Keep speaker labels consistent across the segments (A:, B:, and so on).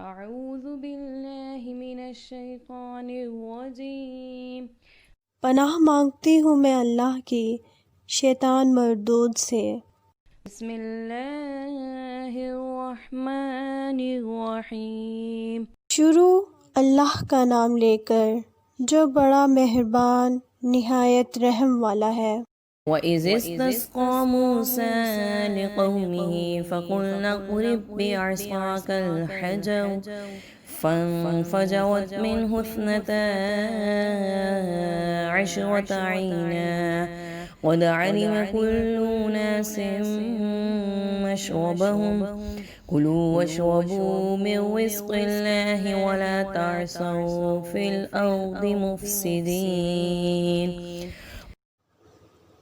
A: اعوذ باللہ من الشیطان الرجیم۔
B: پناہ مانگتی ہوں میں اللہ کی شیطان مردود سے۔
A: بسم اللہ الرحمن الرحیم۔
B: شروع اللہ کا نام لے کر جو بڑا مہربان نہایت رحم والا ہے۔
A: وَإِذِ اسْتَسْقَىٰ مُوسَىٰ لِقَوْمِهِ فَقُلْنَا اضْرِب بِّعَصَاكَ الْحَجَرَ فَانفَجَرَتْ مِنْهُ اثْنَتَا عَشْرَةَ عَيْنًا قَدْ عَلِمَ كُلُّ أُنَاسٍ مَّشْرَبَهُمْ كُلُوا وَاشْرَبُوا مِن رِّزْقِ اللَّهِ وَلَا تَعْثَوْا فِي الْأَرْضِ مُفْسِدِينَ۔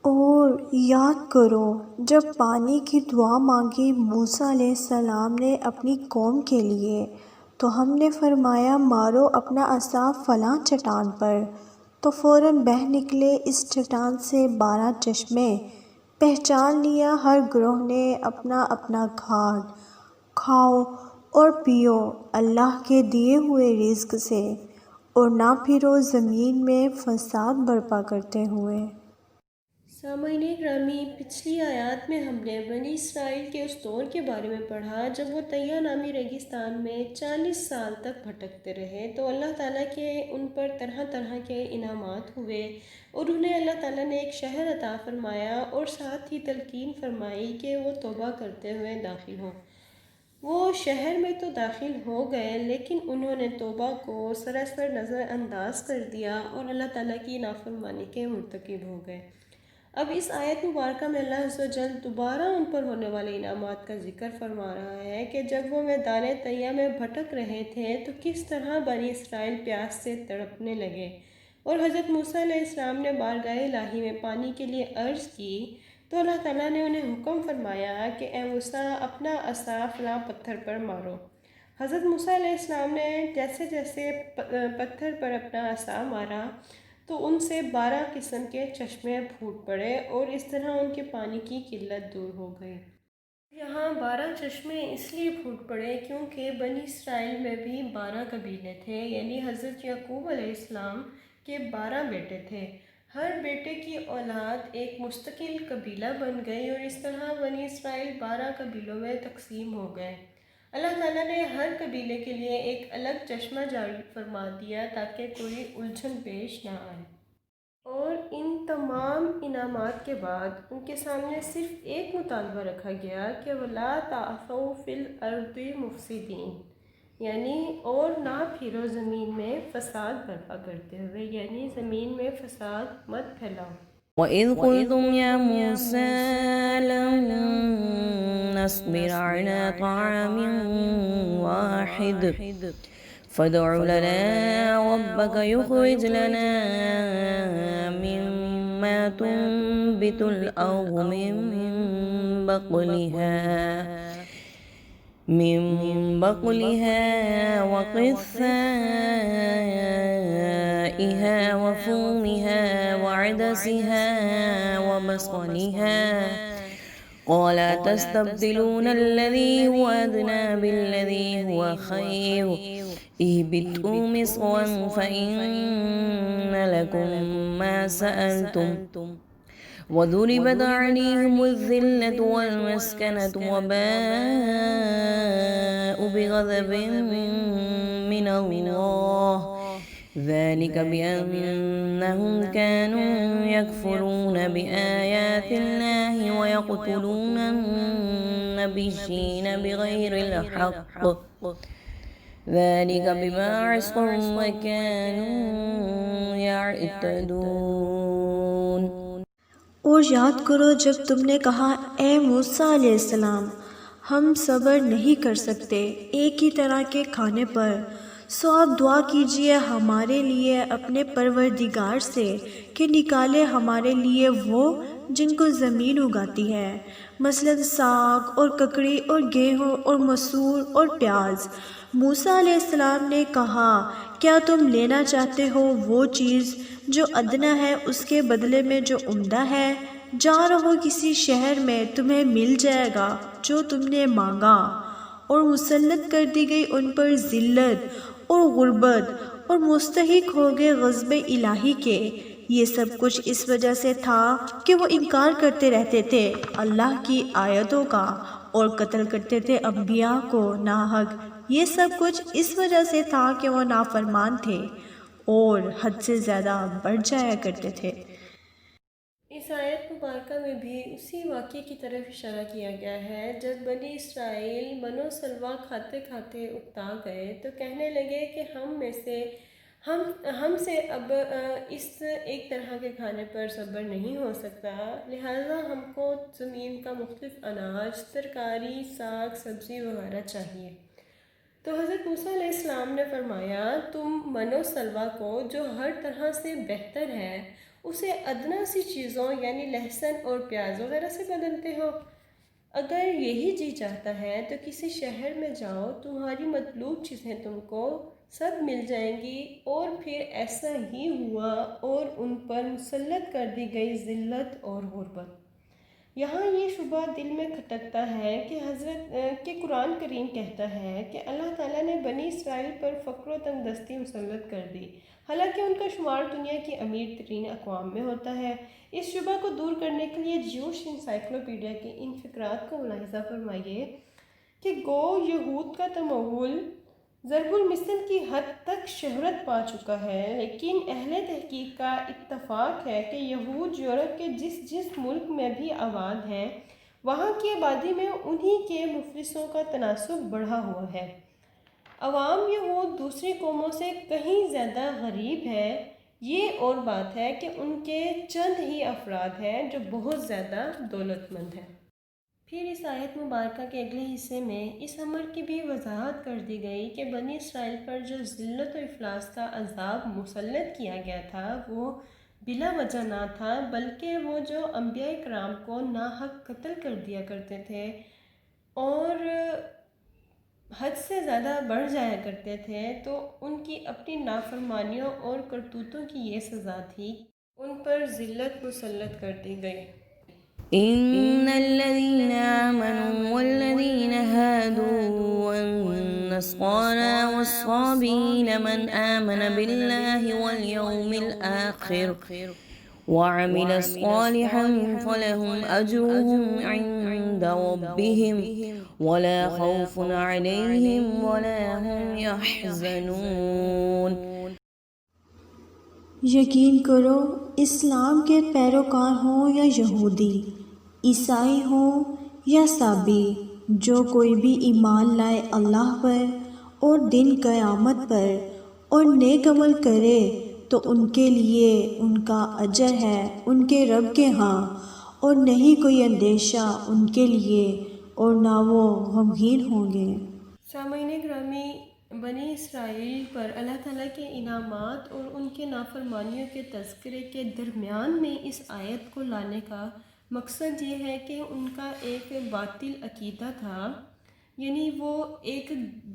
B: اور یاد کرو جب پانی کی دعا مانگی موسیٰ علیہ السلام نے اپنی قوم کے لیے، تو ہم نے فرمایا مارو اپنا عصا فلاں چٹان پر، تو فوراً بہہ نکلے اس چٹان سے 12 چشمے۔ پہچان لیا ہر گروہ نے اپنا اپنا گھاٹ، کھاؤ اور پیو اللہ کے دیے ہوئے رزق سے، اور نہ پھرو زمین میں فساد برپا کرتے ہوئے۔
C: سامعین گرامی، پچھلی آیات میں ہم نے بنی اسرائیل کے اس دور کے بارے میں پڑھا جب وہ طیہ نامی ریگستان میں 40 سال تک بھٹکتے رہے، تو اللہ تعالیٰ کے ان پر طرح طرح کے انعامات ہوئے، اور انہیں اللہ تعالیٰ نے ایک شہر عطا فرمایا اور ساتھ ہی تلقین فرمائی کہ وہ توبہ کرتے ہوئے داخل ہوں۔ وہ شہر میں تو داخل ہو گئے، لیکن انہوں نے توبہ کو سراسر نظر انداز کر دیا اور اللہ تعالیٰ کی نافرمانی کے مرتکب ہو گئے۔ اب اس آیت مبارکہ میں اللہ عز و جل دوبارہ ان پر ہونے والے انعامات کا ذکر فرما رہا ہے کہ جب وہ میدان طیہ میں بھٹک رہے تھے تو کس طرح بنی اسرائیل پیاس سے تڑپنے لگے، اور حضرت موسیٰ علیہ السلام نے بارگاہ الہی میں پانی کے لیے عرض کی تو اللہ تعالیٰ نے انہیں حکم فرمایا کہ اے موسیٰ اپنا عصا فلاں پتھر پر مارو۔ حضرت موسیٰ علیہ السلام نے جیسے جیسے پتھر پر اپنا عصا مارا تو ان سے 12 قسم کے چشمے پھوٹ پڑے، اور اس طرح ان کے پانی کی قلت دور ہو گئی۔ یہاں 12 چشمے اس لیے پھوٹ پڑے کیونکہ بنی اسرائیل میں بھی 12 قبیلے تھے، یعنی حضرت یعقوب علیہ السلام کے 12 بیٹے تھے۔ ہر بیٹے کی اولاد ایک مستقل قبیلہ بن گئی، اور اس طرح بنی اسرائیل 12 قبیلوں میں تقسیم ہو گئے۔ اللہ تعالیٰ نے ہر قبیلے کے لیے ایک الگ چشمہ جاری فرما دیا تاکہ کوئی الجھن پیش نہ آئے، اور ان تمام انعامات کے بعد ان کے سامنے صرف ایک مطالبہ رکھا گیا کہ وَلَا تَعْثَوْا فِي الْأَرْضِ مُفْسِدِينَ، یعنی اور نہ پھرو زمین میں فساد برپا کرتے ہوئے، یعنی زمین میں فساد مت پھیلاؤ۔
A: وَإِذْ قُلْتُمْ يَا مُوسَىٰ لَن نَّصْبِرَ عَلَىٰ طَعَامٍ وَاحِدٍ فَادْعُ لَنَا رَبَّكَ يُخْرِجْ لَنَا مِمَّا تُنبِتُ الْأَرْضُ مِن بَقْلِهَا وَقِثَّائِهَا وَفُومِهَا وَعَدَسِهَا وَبَصَلِهَا قَالَ أَتَسْتَبْدِلُونَ الَّذِي هُوَ أَدْنَىٰ بِالَّذِي هُوَ خَيْرٌ اهْبِطُوا مِصْرًا فَإِنَّ لَكُم مَّا سَأَلْتُمْ وَضُرِبَتْ عَلَيْهِمُ الذِّلَّةُ وَالْمَسْكَنَةُ وَبَاءُوا بِغَضَبٍ مِّنَ اللَّهِ ذَلِكَ بِأَنَّهُمْ كَانُوا يَكْفُرُونَ بِآيَاتِ اللَّهِ وَيَقْتُلُونَ النَّبِيِّينَ بِغَيْرِ الْحَقِّ ذَلِكَ بِمَا عَصَوا وَكَانُوا يَعْتَدُونَ۔
B: اور یاد کرو جب تم نے کہا اے موسیٰ علیہ السلام ہم صبر نہیں کر سکتے ایک ہی طرح کے کھانے پر، سو آپ دعا کیجئے ہمارے لیے اپنے پروردگار سے کہ نکالے ہمارے لیے وہ جن کو زمین اگاتی ہے، مثلا ساگ اور ککڑی اور گیہوں اور مسور اور پیاز۔ موسیٰ علیہ السلام نے کہا کیا تم لینا چاہتے ہو وہ چیز جو ادنا ہے اس کے بدلے میں جو عمدہ ہے؟ جا رہو کسی شہر میں تمہیں مل جائے گا جو تم نے مانگا، اور مسلط کر دی گئی ان پر ذلت اور غربت اور مستحق ہو گئے غضب الہی کے۔ یہ سب کچھ اس وجہ سے تھا کہ وہ انکار کرتے رہتے تھے اللہ کی آیتوں کا اور قتل کرتے تھے انبیاء کو ناحق۔ یہ سب کچھ اس وجہ سے تھا کہ وہ نافرمان تھے اور حد سے زیادہ بڑھ جایا کرتے تھے۔
C: اس آیت مبارکہ میں بھی اسی واقعے کی طرف اشارہ کیا گیا ہے۔ جب بنی اسرائیل من و سلویٰ کھاتے کھاتے اکتا گئے تو کہنے لگے کہ ہم سے اب اس ایک طرح کے کھانے پر صبر نہیں ہو سکتا، لہٰذا ہم کو زمین کا مختلف اناج، ترکاری، ساگ، سبزی وغیرہ چاہیے۔ تو حضرت موسیٰ علیہ السلام نے فرمایا، تم من و سلویٰ کو جو ہر طرح سے بہتر ہے اسے ادنیٰ سی چیزوں یعنی لہسن اور پیاز وغیرہ سے بدلتے ہو۔ اگر یہی جی چاہتا ہے تو کسی شہر میں جاؤ، تمہاری مطلوب چیزیں تم کو سب مل جائیں گی۔ اور پھر ایسا ہی ہوا اور ان پر مسلط کر دی گئی ذلت اور غربت۔ یہاں یہ شبہ دل میں کھٹکتا ہے کہ قرآن کریم کہتا ہے کہ اللہ تعالیٰ نے بنی اسرائیل پر فقر و تنگ دستی مسلط کر دی، حالانکہ ان کا شمار دنیا کی امیر ترین اقوام میں ہوتا ہے۔ اس شبہ کو دور کرنے کے لیے جیوش انسائکلوپیڈیا کے ان فقرات کو ملاحظہ فرمائیے کہ گو یہود کا تمول ضرب المثل کی حد تک شہرت پا چکا ہے، لیکن اہل تحقیق کا اتفاق ہے کہ یہود یورپ کے جس ملک میں بھی آباد ہیں، وہاں کی آبادی میں انہی کے مفلسوں کا تناسب بڑھا ہوا ہے۔ عوام یہود دوسری قوموں سے کہیں زیادہ غریب ہے۔ یہ اور بات ہے کہ ان کے چند ہی افراد ہیں جو بہت زیادہ دولت مند ہیں۔ پھر اس آیت مبارکہ کے اگلے حصے میں اس امر کی بھی وضاحت کر دی گئی کہ بنی اسرائیل پر جو ذلت و افلاس کا عذاب مسلط کیا گیا تھا وہ بلا وجہ نہ تھا، بلکہ وہ جو انبیاء کرام کو ناحق قتل کر دیا کرتے تھے اور حد سے زیادہ بڑھ جایا کرتے تھے، تو ان کی اپنی نافرمانیوں اور کرتوتوں کی یہ سزا تھی، ان پر ذلت مسلط کر دی گئی۔
A: إن الذين آمنوا والذين هادوا والنصارى والصابين من آمن بالله واليوم الآخر وعمل صالحا فلهم أجرهم عند ربهم ولا خوف عليهم ولا هم يحزنون۔
B: یقین کرو، اسلام کے پیروکار ہوں یا یہودی، عیسائی ہوں یا سابی، جو کوئی بھی ایمان لائے اللہ پر اور دن قیامت پر اور نیک عمل کرے تو ان کے لیے ان کا اجر ہے ان کے رب کے ہاں، اور نہیں کوئی اندیشہ ان کے لیے اور نہ وہ غمگین ہوں گے۔
C: سامعین گرامی، بنی اسرائیل پر اللہ تعالیٰ کے انعامات اور ان کے نافرمانیوں کے تذکرے کے درمیان میں اس آیت کو لانے کا مقصد یہ ہے کہ ان کا ایک باطل عقیدہ تھا، یعنی وہ ایک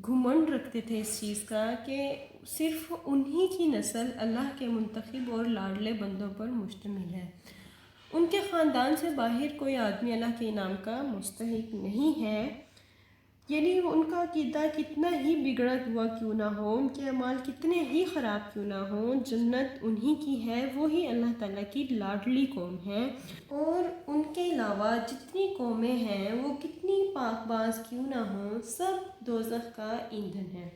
C: گھمنڈ رکھتے تھے اس چیز کا کہ صرف انہی کی نسل اللہ کے منتخب اور لاڈلے بندوں پر مشتمل ہے، ان کے خاندان سے باہر کوئی آدمی اللہ کے انعام کا مستحق نہیں ہے۔ یعنی ان کا عقیدہ کتنا ہی بگڑا ہوا کیوں نہ ہو، ان کے اعمال کتنے ہی خراب کیوں نہ ہوں، جنت انہی کی ہے، وہی اللہ تعالیٰ کی لاڈلی قوم ہے، اور ان کے علاوہ جتنی قومیں ہیں وہ کتنی پاک باز کیوں نہ ہوں، سب دوزخ کا ایندھن ہے۔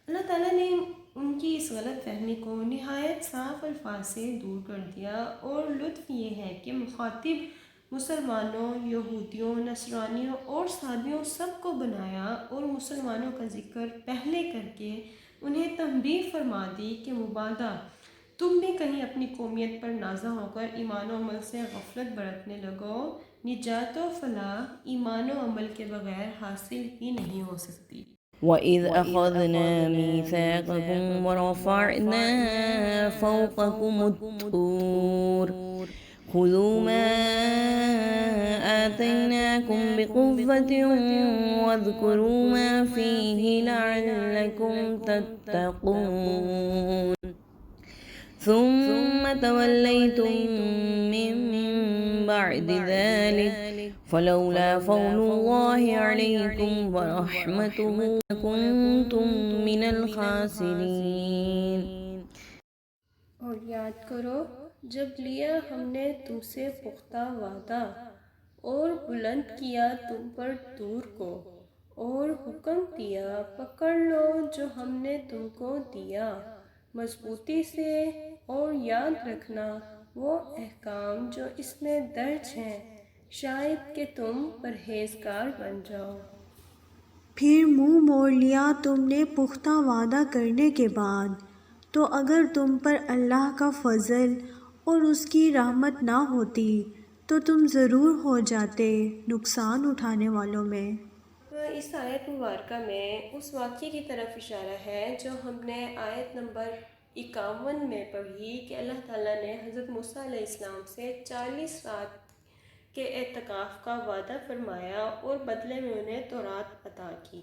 C: اللہ تعالیٰ نے ان کی اس غلط فہمی کو نہایت صاف الفاظ سے دور کر دیا، اور لطف یہ ہے کہ مخاطب مسلمانوں، یہودیوں، نصرانیوں اور سابیوں سب کو بنایا اور مسلمانوں کا ذکر پہلے کر کے انہیں تنبیہ فرما دی کہ مبادا تم بھی کہیں اپنی قومیت پر نازا ہو کر ایمان و عمل سے غفلت برتنے لگو، نجات و فلاح ایمان و عمل کے بغیر حاصل ہی نہیں ہو سکتی۔
A: وَإِذْ أَخَذْنَا مِيثَاقَكُمْ وَرَفَعْنَا فَوْقَكُمُ الطُّورَ خُذُوا مَا آتَيْنَاكُمْ بِقُوَّةٍ وَاذْكُرُوا مَا فِيهِ لَعَلَّكُمْ تَتَّقُونَ ثُمَّ تَوَلَّيْتُمْ مِنْ بَعْدِ ذَلِكَ فلولا فضل الله عليكم ورحمته لكنتم من الخاسرين.
C: اور یاد کرو جب لیا ہم نے تم سے پختہ وعدہ اور بلند کیا تم پر طور کو اور حکم دیا پکڑ لو جو ہم نے تم کو دیا مضبوطی سے اور یاد رکھنا وہ احکام جو اس میں درج ہیں شاید کہ تم پرہیزگار بن جاؤ.
B: پھر منہ موڑ لیا تم نے پختہ وعدہ کرنے کے بعد، تو اگر تم پر اللہ کا فضل اور اس کی رحمت نہ ہوتی تو تم ضرور ہو جاتے نقصان اٹھانے والوں میں.
C: اس آیت مبارکہ میں اس واقعے کی طرف اشارہ ہے جو ہم نے آیت نمبر 51 میں پڑھی کہ اللہ تعالیٰ نے حضرت موسیٰ علیہ السلام سے 40 رات کے اعتکاف کا وعدہ فرمایا اور بدلے میں انہیں تورات عطا کی.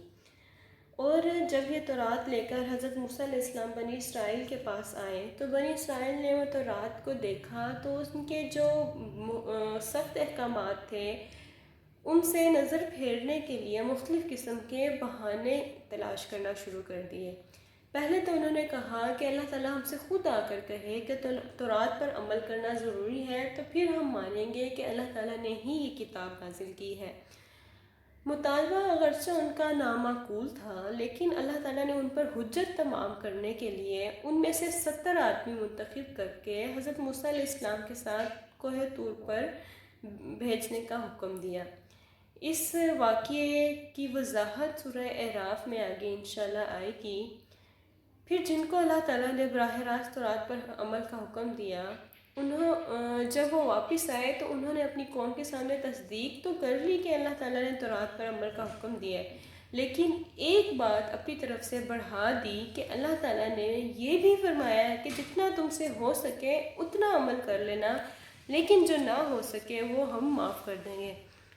C: اور جب یہ تورات لے کر حضرت موسیٰ علیہ السلام بنی اسرائیل کے پاس آئے تو بنی اسرائیل نے وہ تورات کو دیکھا تو ان کے جو سخت احکامات تھے ان سے نظر پھیرنے کے لیے مختلف قسم کے بہانے تلاش کرنا شروع کر دیے. پہلے تو انہوں نے کہا کہ اللہ تعالیٰ ہم سے خود آ کر کہے کہ تورات پر عمل کرنا ضروری ہے تو پھر ہم مانیں گے کہ اللہ تعالیٰ نے ہی یہ کتاب نازل کی ہے. مطالبہ اگرچہ ان کا نامعقول تھا لیکن اللہ تعالیٰ نے ان پر حجت تمام کرنے کے لیے ان میں سے 70 آدمی منتخب کر کے حضرت موسیٰ علیہ السلام کے ساتھ کوہ طور پر بھیجنے کا حکم دیا. اس واقعے کی وضاحت سورہ اعراف میں آگے انشاءاللہ آئے گی. پھر جن کو اللہ تعالیٰ نے براہ راست تورات پر عمل کا حکم دیا جب وہ واپس آئے تو انہوں نے اپنی قوم کے سامنے تصدیق تو کر لی کہ اللہ تعالیٰ نے تورات پر عمل کا حکم دیا ہے لیکن ایک بات اپنی طرف سے بڑھا دی کہ اللہ تعالیٰ نے یہ بھی فرمایا ہے کہ جتنا تم سے ہو سکے اتنا عمل کر لینا لیکن جو نہ ہو سکے وہ ہم معاف کر دیں گے.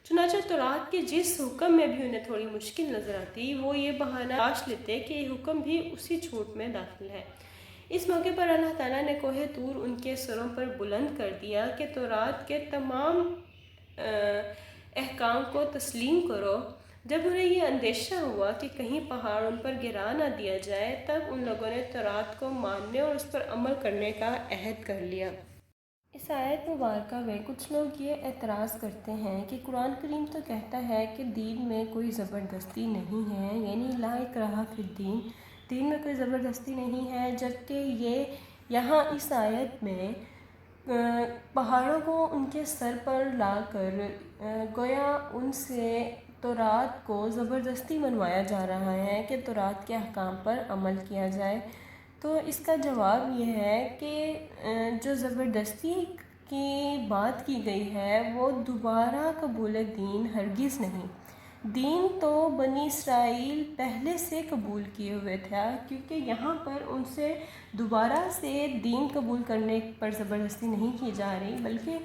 C: چنانچہ تورات کے جس حکم میں بھی انہیں تھوڑی مشکل نظر آتی وہ یہ بہانہ تلاش لیتے کہ یہ حکم بھی اسی چھوٹ میں داخل ہے. اس موقع پر اللہ تعالیٰ نے کوہ طور ان کے سروں پر بلند کر دیا کہ تورات کے تمام احکام کو تسلیم کرو. جب انہیں یہ اندیشہ ہوا کہ کہیں پہاڑ ان پر گرا نہ دیا جائے تب ان لوگوں نے تورات کو ماننے اور اس پر عمل کرنے کا عہد کر لیا. اس آیت مبارکہ میں کچھ لوگ یہ اعتراض کرتے ہیں کہ قرآن کریم تو کہتا ہے کہ دین میں کوئی زبردستی نہیں ہے یعنی لا اکراہ فی الدین، دین میں کوئی زبردستی نہیں ہے، جبکہ یہ یہاں اس آیت میں پہاڑوں کو ان کے سر پر لا کر گویا ان سے تورات کو زبردستی منوایا جا رہا ہے کہ تورات کے احکام پر عمل کیا جائے. تو اس کا جواب یہ ہے کہ جو زبردستی کی بات کی گئی ہے وہ دوبارہ قبول دین ہرگز نہیں. دین تو بنی اسرائیل پہلے سے قبول کیے ہوئے تھا کیونکہ یہاں پر ان سے دوبارہ سے دین قبول کرنے پر زبردستی نہیں کی جا رہی بلکہ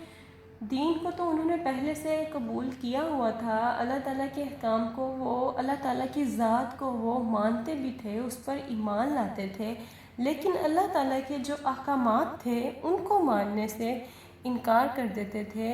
C: دین کو تو انہوں نے پہلے سے قبول کیا ہوا تھا. اللہ تعالیٰ کے احکام کو وہ اللہ تعالیٰ کی ذات کو وہ مانتے بھی تھے، اس پر ایمان لاتے تھے لیکن اللہ تعالیٰ کے جو احکامات تھے ان کو ماننے سے انکار کر دیتے تھے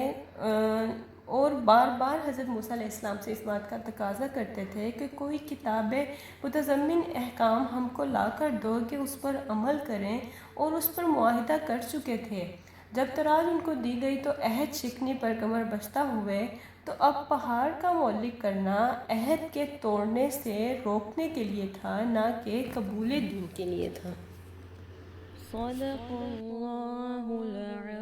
C: اور بار بار حضرت موسیٰ علیہ السلام سے اس بات کا تقاضا کرتے تھے کہ کوئی کتاب متضمن احکام ہم کو لا کر دو کہ اس پر عمل کریں، اور اس پر معاہدہ کر چکے تھے. جب تورات ان کو دی گئی تو عہد شکنی پر کمر بستہ ہوئے. تو اب پہاڑ کا معلق کرنا عہد کے توڑنے سے روکنے کے لیے تھا نہ کہ قبول دین کے لیے تھا.
A: صدق اللہ العظیم.